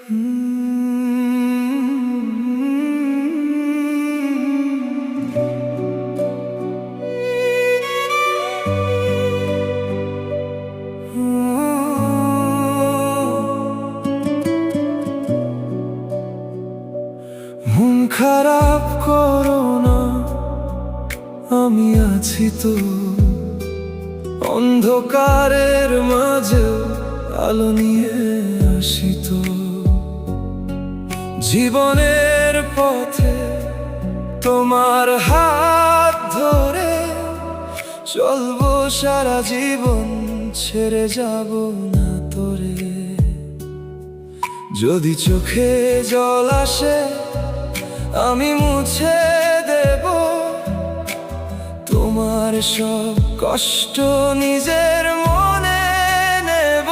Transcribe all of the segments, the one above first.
মন খারাপ করো না, আমি আছি তো। অন্ধকারের মাঝে আলো নিয়ে আসি তো। জীবনের পথে তোমার হাত ধরে চলবো সারা জীবন, ছেড়ে যাব না তোরে। যদি চোখে জল আসে আমি মুছে দেব, তোমার সব কষ্ট নিজের মনে নেব।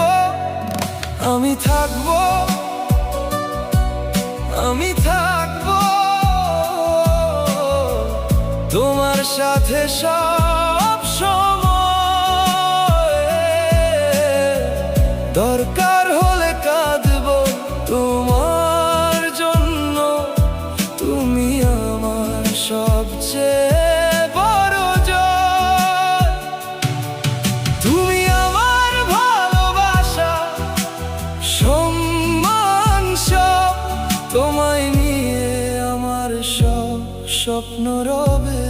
আমি থাকবো, আমি থাকবো তোমার সাথে সব সময়। দরকার হলে কাঁদবো তোমার জন্য, তুমি আমার সবচেয়ে বড় জয়। তুমি আমার ভালোবাসা, সম্মান সব, তোমায় নিয়ে আমার সব স্বপ্ন রবে।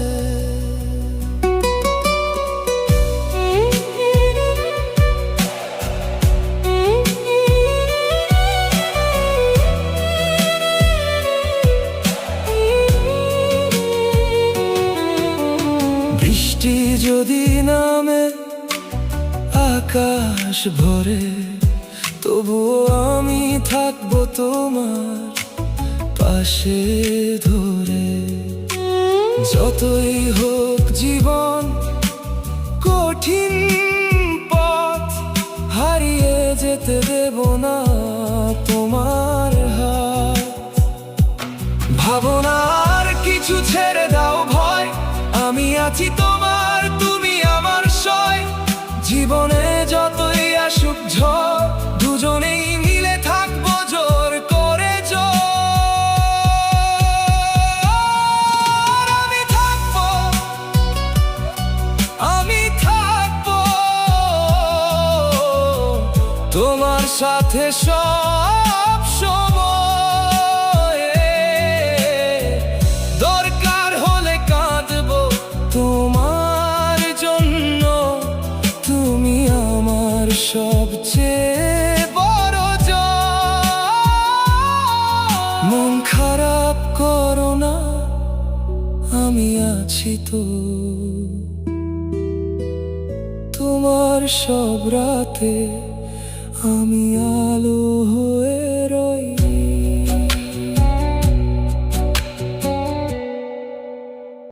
বৃষ্টি যদি নামে আকাশ ভরে, তবুও আমি থাকবো তোমার পাশে ধরে। যতই হোক জীবন কঠিন পথ, হারিয়ে যেতে দেব না তোমার হাত। ভাবনার কিছু ছেড়ে দাও ভয়, আমি আছি তোমার, তুমি আমার সয়। জীবনে যতই আসুক ঝড়, দুজনেই মিলে থাকবো জোর করে জোর। আমি থাকবো, আমি থাকবো তোমার সাথে সব সময়। দরকার হলে কাঁদবো তোমার জন্য, তুমি আমার সবচেয়ে বড় জয়। মন খারাপ করো না, আমি আছি তো। তোমার সব রাতে আমি আলো হয়ে